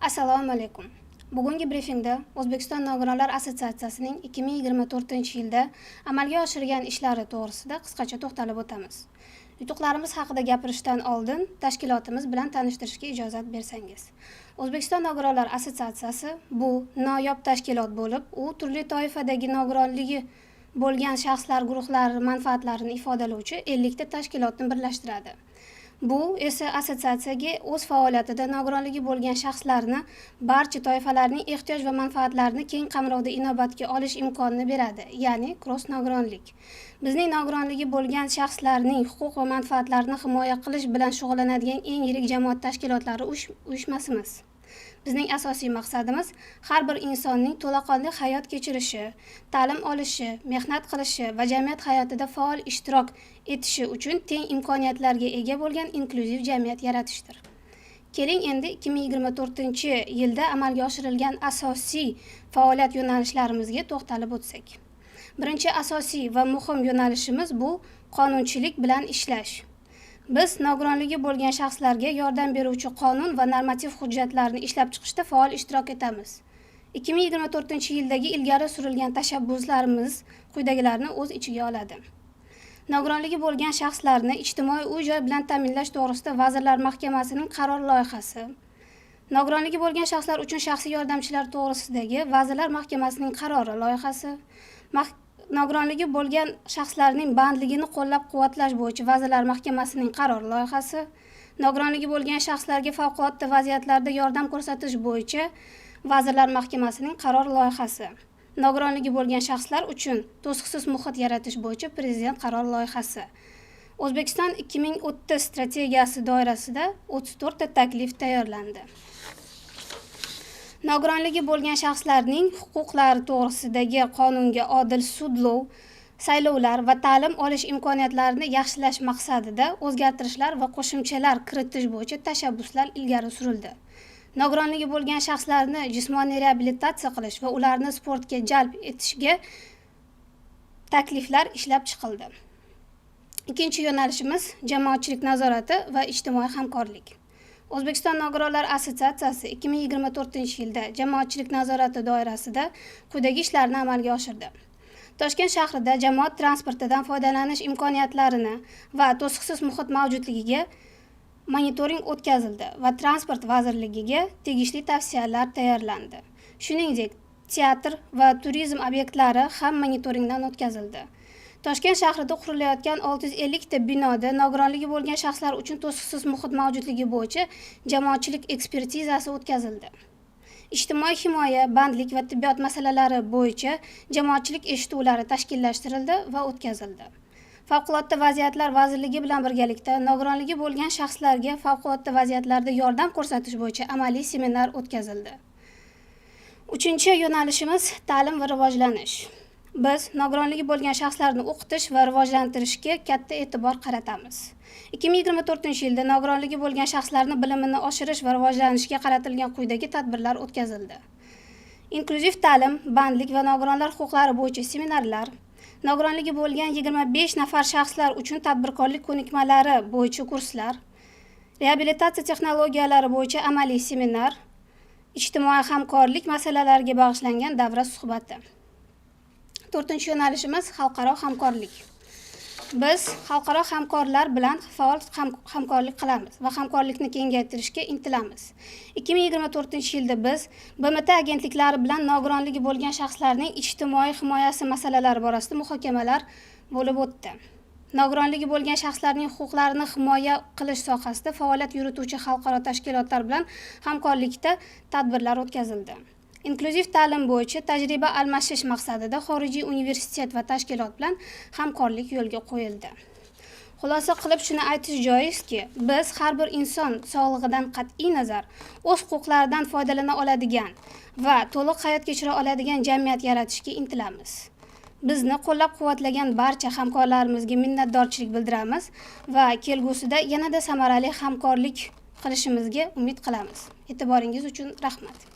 Assalomu alaykum. Bugungi brifingda O'zbekiston Nogironlar assotsiatsiyasining 2024-yilda amalga oshirgan ishlari to'g'risida qisqacha to'xtalib o'tamiz. Yutuqlarimiz haqida gapirishdan oldin tashkilotimiz bilan tanishtirishga ijozat bersangiz. O'zbekiston Nogironlar assotsiatsiyasi bu noyob tashkilot bo'lib, u turli toifadagi nogironligi bo'lgan shaxslar guruhlari manfaatlarini ifodalovchi 50 ta tashkilotni birlashtiradi. Bu esa assotsiatsiyaga o'z faoliyatida nogironligi bo'lgan shaxslarni barcha toifalarning ehtiyoj va manfaatlarini keng qamrovda inobatga olish imkonini beradi, ya'ni cross nogironlik. Bizning nogironligi bo'lgan shaxslarning huquq va manfaatlarini himoya qilish bilan shug'ullanadigan eng yirik jamoat tashkilotlari uyushmasimiz. Bizning asosiy maqsadimiz har bir insonning to'laqonli hayot kechirishi, ta'lim olishi, mehnat qilishi va jamiyat hayotida faol ishtirok etishi uchun teng imkoniyatlarga ega bo'lgan inklyuziv jamiyat yaratishdir. Keling endi 2024-yilda amalga oshirilgan asosiy faoliyat yo'nalishlarimizga to'xtalib o'tsak. Birinchi asosiy va muhim yo'nalishimiz bu qonunchilik bilan ishlash. Biz nogironligi bo'lgan shaxslarga yordam beruvchi qonun va normativ hujjatlarni ishlab chiqishda faol ishtirok etamiz. 2024-yildagi ilgari surilgan tashabbuslarimiz quyidagilarni o'z ichiga oladi. Nogironligi bo'lgan shaxslarni ijtimoiy uy-joy bilan ta'minlash to'g'risida Vazirlar Mahkamasining qaror loyihasi, nogironligi bo'lgan shaxslar uchun shaxsiy yordamchilar to'g'risidagi Vazirlar Mahkamasining qarori loyihasi, nogironligi bo'lgan shaxslarning bandligini qo'llab-quvvatlash bo'yicha Vazirlar Mahkamasining qaror loyihasi, nogironligi bo'lgan shaxslarga favqulodda vaziyatlarda yordam ko'rsatish bo'yicha Vazirlar Mahkamasining qaror loyihasi, nogironligi bo'lgan shaxslar uchun to'siqsiz muhit yaratish bo'yicha Prezident qaror loyihasi. O'zbekiston 2030 strategiyasi doirasida 34 ta taklif tayyorlandi. Nogironligi bo'lgan shaxslarning huquqlari to'g'risidagi qonunga odil sudlov, saylovlar va ta'lim olish imkoniyatlarini yaxshilash maqsadida o'zgartirishlar va qo'shimchalar kiritish bo'yicha tashabbuslar ilgari surildi. Nogironligi bo'lgan shaxslarni jismoniy reabilitatsiya qilish va ularni sportga jalb etishga takliflar ishlab chiqildi. Ikkinchi yo'nalishimiz jamoatchilik nazorati va ijtimoiy hamkorlik. O'zbekiston Nogironlar assotsiatsiyasi 2024-yilda jamoatchilik nazorati doirasida quyidagi ishlarni amalga oshirdi. Toshkent shahrida jamoat transportidan foydalanish imkoniyatlarini va to'siqsiz muhit mavjudligiga monitoring o'tkazildi va Transport vazirligiga tegishli tavsiyalar tayyorlandi. Shuningdek, teatr va turizm obyektlari ham monitoringdan o'tkazildi. Toshkent shahrida qurilayotgan 650 ta binoda nogironligi bo'lgan shaxslar uchun to'siqsiz muhit mavjudligi bo'yicha jamoatchilik ekspertizasi o'tkazildi. Ijtimoiy himoya, bandlik va tibbiyot masalalari bo'yicha jamoatchilik eshituvlari tashkillashtirildi va o'tkazildi. Favqulodda vaziyatlar vazirligi bilan birgalikda nogironligi bo'lgan shaxslarga favqulodda vaziyatlarda yordam ko'rsatish bo'yicha amaliy seminar o'tkazildi. Uchinchi yo'nalishimiz ta'lim va rivojlanish. Biz nogironligi bo'lgan shaxslarni o'qitish va rivojlantirishga katta e'tibor qaratamiz. 2024-yilda nogironligi bo'lgan shaxslarning bilimini oshirish va rivojlanishiga qaratilgan quyidagi tadbirlar o'tkazildi. Inklyuziv ta'lim, bandlik va nogironlar huquqlari bo'yicha seminarlar, nogironligi bo'lgan 25 nafar shaxslar uchun tadbirkorlik ko'nikmalari bo'yicha kurslar, reabilitatsiya texnologiyalari bo'yicha amaliy seminar, ijtimoiy hamkorlik masalalariga bag'ishlangan davra suhbati. To'rtinchi yo'nalishimiz xalqaro hamkorlik. Biz xalqaro hamkorlar bilan faol hamkorlik qilamiz va hamkorlikni kengaytirishga intilamiz. 2024-yilda biz BMT agentliklari bilan nogironligi bo'lgan shaxslarning ijtimoiy himoyasi masalalari borasida muhokamalar bo'lib o'tdi. Nogironligi bo'lgan shaxslarning huquqlarini himoya qilish sohasida faoliyat yurituvchi xalqaro tashkilotlar bilan hamkorlikda tadbirlar o'tkazildi. Inklyuziv ta'lim bo'yicha tajriba almashish maqsadida xorijiy universitet va tashkilot bilan hamkorlik yo'lga qo'yildi. Xulosa qilib shuni aytish joizki, biz har bir inson sog'lig'idan qat'iy nazar o'z huquqlaridan foydalana oladigan va to'liq hayot kechira oladigan jamiyat yaratishga intilamiz. Bizni qo'llab-quvvatlagan barcha hamkorlarimizga minnatdorchilik bildiramiz va kelgusida yanada samarali hamkorlik qilishimizga umid qilamiz. E'tiboringiz uchun rahmat.